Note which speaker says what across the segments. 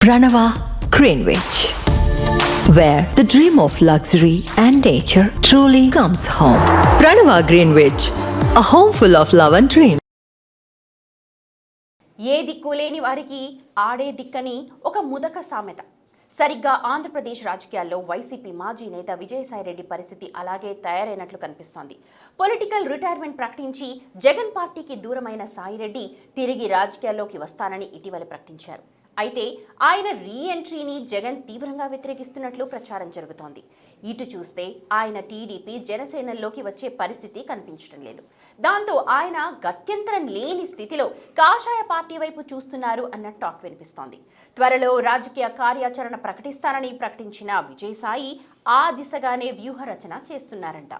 Speaker 1: Pranava Greenwich, where the dream of luxury and nature truly comes home. Pranava Greenwich, a home full of love and dream.
Speaker 2: ఏ దిక్కు లేని వారికి ఆడే దిక్కని ఒక ముదక సామెత. సరిగ్గా ఆంధ్రప్రదేశ్ రాజకీయాల్లో వైసీపీ మాజీ నేత విజయసాయిరెడ్డి పరిస్థితి అలాగే తయారైనట్లు కనిపిస్తోంది. పొలిటికల్ రిటైర్మెంట్ ప్రకటించి జగన్ పార్టీకి దూరమైన సాయిరెడ్డి తిరిగి రాజకీయాల్లోకి వస్తానని ఇటీవల ప్రకటించారు. అయితే ఆయన రీ ఎంట్రీని జగన్ తీవ్రంగా వ్యతిరేకిస్తున్నట్లు ప్రచారం జరుగుతోంది. ఇటు చూస్తే ఆయన టీడీపీ జనసేనల్లోకి వచ్చే పరిస్థితి కనిపించడం లేదు. దాంతో ఆయన గత్యంతరం లేని స్థితిలో కాషాయ పార్టీ వైపు చూస్తున్నారు అన్న టాక్ వినిపిస్తోంది. త్వరలో రాజకీయ కార్యాచరణ ప్రకటిస్తానని ప్రకటించిన విజయసాయి ఆ దిశగానే వ్యూహరచన చేస్తున్నారంట.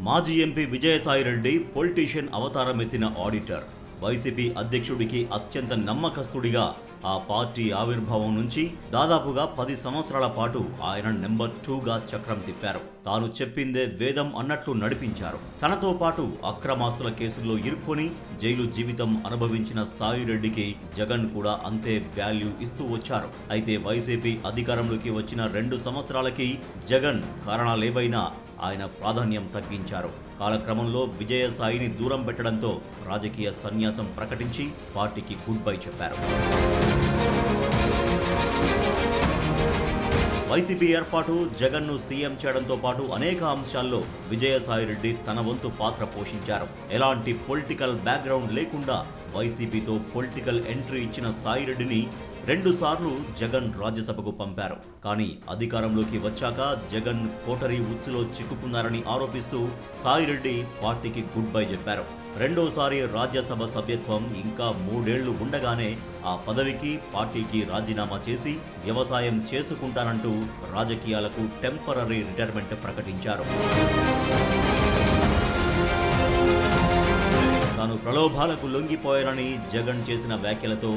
Speaker 3: మాజీ ఎంపీ విజయసాయిరెడ్డి పొలిటీషియన్ అవతారం ఎత్తిన ఆడిటర్. వైసీపీ అధ్యక్షుడికి అత్యంత నమ్మకస్తుడిగా ఆ పార్టీ ఆవిర్భావం నుంచి దాదాపుగా 10 సంవత్సరాల పాటు ఆయన నెంబర్ 2గా చక్రం తిప్పారు. తాను చెప్పిందే వేదం అన్నట్లు నడిపించారు. తనతో పాటు అక్రమాస్తుల కేసుల్లో ఇరుక్కొని జైలు జీవితం అనుభవించిన సాయిరెడ్డికి జగన్ కూడా అంతే వాల్యూ ఇస్తూ వచ్చారు. అయితే వైసీపీ అధికారంలోకి వచ్చిన 2 సంవత్సరాలకి జగన్ కారణాలేవైనా ఆయన ప్రాధాన్యం తగ్గించారు. కాలక్రమంలో విజయసాయిని దూరం పెట్టడంతో రాజకీయ సన్యాసం ప్రకటించి పార్టీకి గుడ్ బై చెప్పారు. వైసీపీ ఏర్పాటు, జగన్ను సీఎం చేయడంతో పాటు అనేక అంశాల్లో విజయసాయిరెడ్డి తన వంతు పాత్ర పోషించారు. ఎలాంటి పొలిటికల్ బ్యాక్గ్రౌండ్ లేకుండా వైసీపీతో పొలిటికల్ ఎంట్రీ ఇచ్చిన సాయిరెడ్డిని 2 సార్లు జగన్ రాజ్యసభకు పంపారు. కానీ అధికారంలోకి వచ్చాక జగన్ కోటరీ ఉచ్చులో చిక్కుకున్నారని ఆరోపిస్తూ సాయిరెడ్డి పార్టీకి గుడ్ బై చెప్పారు. రెండోసారి రాజ్యసభ సభ్యత్వం ఇంకా 3 ఏళ్లు ఉండగానే ఆ పదవికి పార్టీకి రాజీనామా చేసి వ్యవసాయం చేసుకుంటానంటూ రాజకీయాలకు టెంపరరీ రిటైర్మెంట్ ప్రకటించారు. తాను ప్రలోభాలకు లొంగిపోయానని జగన్ చేసిన వ్యాఖ్యలతో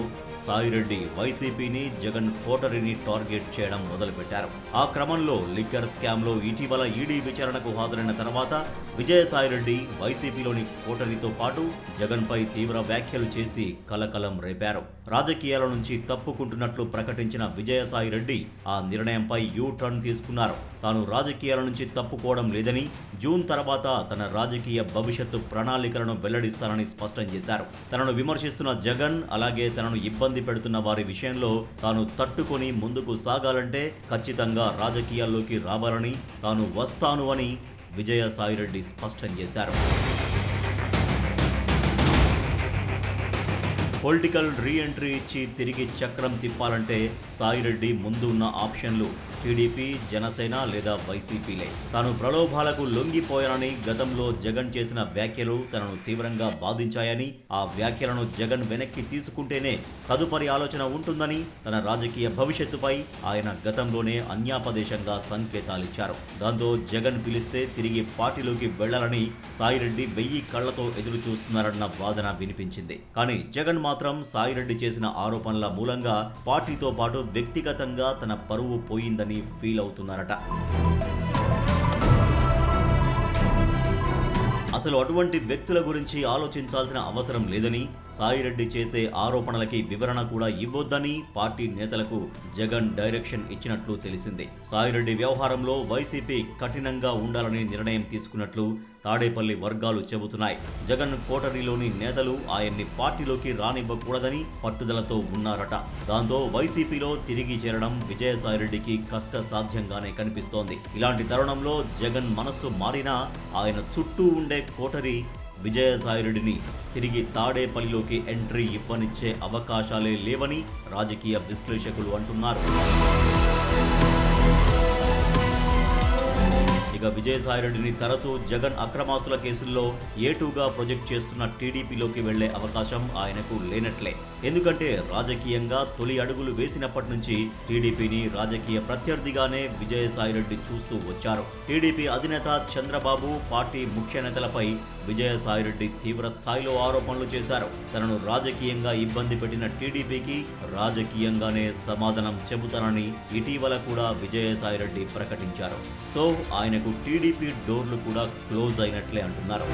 Speaker 3: సాయిరెడ్డి వైసీపీని, జగన్ కోటరీని టార్గెట్ చేయడం మొదలుపెట్టారు. ఆ క్రమంలో లిక్కర్ స్కామ్లో ఇటీవల ఈడీ విచారణకు హాజరైన తర్వాత విజయసాయిరెడ్డి వైసీపీలోని కోటరీతో పాటు జగన్పై తీవ్ర వ్యాఖ్యలు చేసి కలకలం రేపారు. రాజకీయాల నుంచి తప్పుకుంటున్నట్లు ప్రకటించిన విజయసాయిరెడ్డి ఆ నిర్ణయంపై యూ టర్న్ తీసుకున్నారు. తాను రాజకీయాల నుంచి తప్పుకోవడం లేదని, జూన్ తర్వాత తన రాజకీయ భవిష్యత్తు ప్రణాళికలను వెల్లడిస్తానని స్పష్టం చేశారు. తనను విమర్శిస్తున్న జగన్, అలాగే తనను ఇబ్బంది పెడుతున్న వారి విషయంలో తాను తట్టుకొని ముందుకు సాగాలంటే ఖచ్చితంగా రాజకీయాల్లోకి రావాలని, తాను వస్తాను అని విజయసాయిరెడ్డి స్పష్టం చేశారు. పొలిటికల్ రీ ఎంట్రీ ఇచ్చి తిరిగి చక్రం తిప్పాలంటే సాయిరెడ్డి ముందు ఉన్న ఆప్షన్లు టీడీపీ, జనసేన లేదా వైసీపీలే. తాను ప్రలోభాలకు లొంగిపోయానని గతంలో జగన్ చేసిన వ్యాఖ్యలు తనను తీవ్రంగా బాధించాయని, ఆ వ్యాఖ్యలను జగన్ వెనక్కి తీసుకుంటేనే తదుపరి ఆలోచన ఉంటుందని, తన రాజకీయ భవిష్యత్తుపై ఆయన గతంలోనే అన్యాపదేశంగా సంకేతాలిచ్చారు. దాంతో జగన్ పిలిస్తే తిరిగి పార్టీలోకి వెళ్లాలని సాయిరెడ్డి 1000 కళ్లతో ఎదురు చూస్తున్నారన్న వాదన వినిపించింది. కానీ జగన్ మాత్రం సాయిరెడ్డి చేసిన ఆరోపణల మూలంగా పార్టీతో పాటు వ్యక్తిగతంగా తన పరువు పోయిందని ఫీల్ అవుతున్నారట. అసలు అటువంటి వ్యక్తుల గురించి ఆలోచించాల్సిన అవసరం లేదని, సాయిరెడ్డి చేసే ఆరోపణలకి వివరణ కూడా ఇవ్వొద్దని పార్టీ నేతలకు జగన్ డైరెక్షన్ ఇచ్చినట్లు తెలిసింది. సాయిరెడ్డి వ్యవహారంలో వైసీపీ కఠినంగా ఉండాలని నిర్ణయం తీసుకున్నట్లు తాడేపల్లి వర్గాలు చెబుతున్నాయి. జగన్ కోటరీలోని నేతలు ఆయన్ని పార్టీలోకి రానివ్వకూడదని పట్టుదలతో ఉన్నారట. దాంతో వైసీపీలో తిరిగి చేరడం విజయసాయిరెడ్డికి కష్టసాధ్యంగానే కనిపిస్తోంది. ఇలాంటి తరుణంలో జగన్ మనస్సు మారినా ఆయన చుట్టూ ఉండే కోటరీ విజయసాయిరెడ్డిని తిరిగి తాడేపల్లిలోకి ఎంట్రీ ఇవ్వనిచ్చే అవకాశాలే లేవని రాజకీయ విశ్లేషకులు అంటున్నారు. ఇక విజయసాయిరెడ్డిని తరచూ జగన్ అక్రమాస్తుల కేసుల్లో A2గా ప్రొజెక్ట్ చేస్తున్న టీడీపీలోకి వెళ్లే అవకాశం ఆయనకు లేనట్లే. ఎందుకంటే రాజకీయంగా తొలి అడుగులు వేసినప్పటి నుంచి టీడీపీని రాజకీయ ప్రత్యర్థిగానే విజయసాయిరెడ్డి చూస్తూ వచ్చారు. టీడీపీ అధినేత చంద్రబాబు, పార్టీ ముఖ్య నేతలపై విజయసాయిరెడ్డి తీవ్ర స్థాయిలో ఆరోపణలు చేశారు. తనను రాజకీయంగా ఇబ్బంది పెట్టిన టీడీపీకి రాజకీయంగానే సమాధానం చెబుతానని ఇటీవల కూడా విజయసాయిరెడ్డి ప్రకటించారు. సో ఆయనకు టీడీపీ డోర్లు కూడా క్లోజ్ అయినట్లే అంటున్నారు.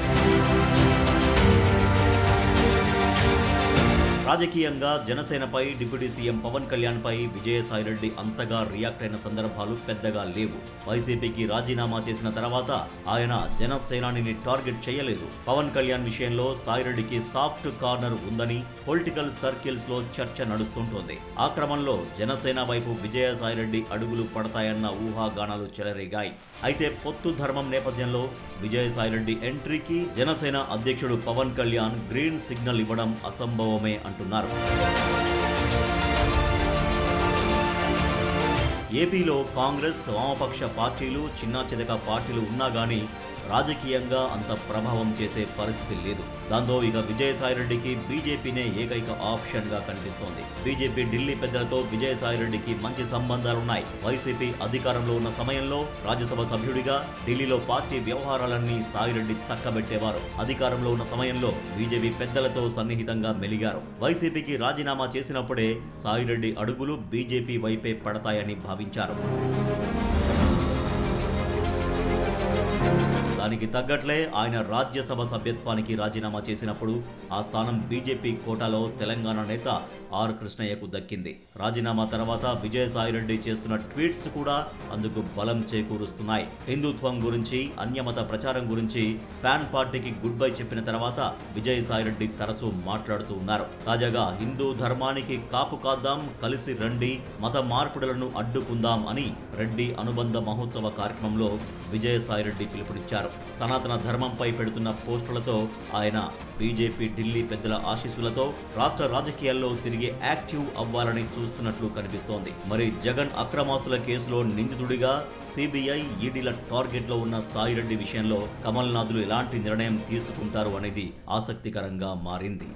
Speaker 3: రాజకీయంగా జనసేనపై డిప్యూటీ సీఎం పవన్ కళ్యాణ్ పై విజయసాయిరెడ్డి అంతగా రియాక్ట్ అయిన సందర్భాలు పెద్దగా లేవు. వైసీపీకి రాజీనామా చేసిన తర్వాత ఆయన జనసేనాని టార్గెట్ చేయలేదు. పవన్ కళ్యాణ్ విషయంలో సాయిరెడ్డికి సాఫ్ట్ కార్నర్ ఉందని పొలిటికల్ సర్కిల్స్ లో చర్చ నడుస్తుంటోంది. ఆ క్రమంలో జనసేన వైపు విజయసాయిరెడ్డి అడుగులు పడతాయన్న ఊహాగానాలు చెలరేగాయి. అయితే పొత్తు ధర్మం నేపథ్యంలో విజయసాయిరెడ్డి ఎంట్రీకి జనసేన అధ్యక్షుడు పవన్ కళ్యాణ్ గ్రీన్ సిగ్నల్ ఇవ్వడం అసంభవమే అంటున్నారు. ఏపీలో కాంగ్రెస్, వామపక్ష పార్టీలు, చిన్నా చితక పార్టీలు ఉన్నా గానీ రాజకీయంగా అంత ప్రభావం చేసే పరిస్థితి లేదు. దాంతో ఇక విజయసాయిరెడ్డికి బీజేపీనే ఏకైక ఆప్షన్ గా కనిపిస్తోంది. బీజేపీ ఢిల్లీ పెద్దలతో విజయసాయిరెడ్డికి మంచి సంబంధాలున్నాయి. వైసీపీ అధికారంలో ఉన్న సమయంలో రాజ్యసభ సభ్యుడిగా ఢిల్లీలో పార్టీ వ్యవహారాలన్నీ సాయిరెడ్డి చక్కబెట్టేవారు. అధికారంలో ఉన్న సమయంలో బీజేపీ పెద్దలతో సన్నిహితంగా మెలిగారు. వైసీపీకి రాజీనామా చేసినప్పుడే సాయిరెడ్డి అడుగులు బీజేపీ వైపే పడతాయని భావించారు. దానికి తగ్గట్లే ఆయన రాజ్యసభ సభ్యత్వానికి రాజీనామా చేసినప్పుడు ఆ స్థానం బీజేపీ కోటాలో తెలంగాణ నేత ఆర్ కృష్ణయ్యకు దక్కింది. రాజీనామా తర్వాత విజయసాయిరెడ్డి చేస్తున్న ట్వీట్స్ కూడా అందుకు బలం చేకూరుస్తున్నాయి. హిందుత్వం గురించి, అన్యమత ప్రచారం గురించి ఫ్యాన్ పార్టీకి గుడ్ బై చెప్పిన తర్వాత విజయసాయిరెడ్డి తరచూ మాట్లాడుతూ ఉన్నారు. తాజాగా హిందూ ధర్మానికి కాపు కాద్దాం, కలిసి రండి, మత మార్పుడులను అడ్డుకుందాం అని రెడ్డి అనుబంధ మహోత్సవ కార్యక్రమంలో విజయసాయిరెడ్డి పిలుపునిచ్చారు. సనాతన ధర్మంపై పెడుతున్న పోస్టులతో ఆయన బీజేపీ ఢిల్లీ పెద్దల ఆశీస్సులతో రాష్ట్ర రాజకీయాల్లో తిరిగి యాక్టివ్ అవ్వాలని చూస్తున్నట్లు కనిపిస్తోంది. మరి జగన్ అక్రమాస్తుల కేసులో నిందితుడిగా సిబిఐ, ఈడీల టార్గెట్ లో ఉన్న సాయిరెడ్డి విషయంలో కమల్నాథులు ఎలాంటి నిర్ణయం తీసుకుంటారు అనేది ఆసక్తికరంగా మారింది.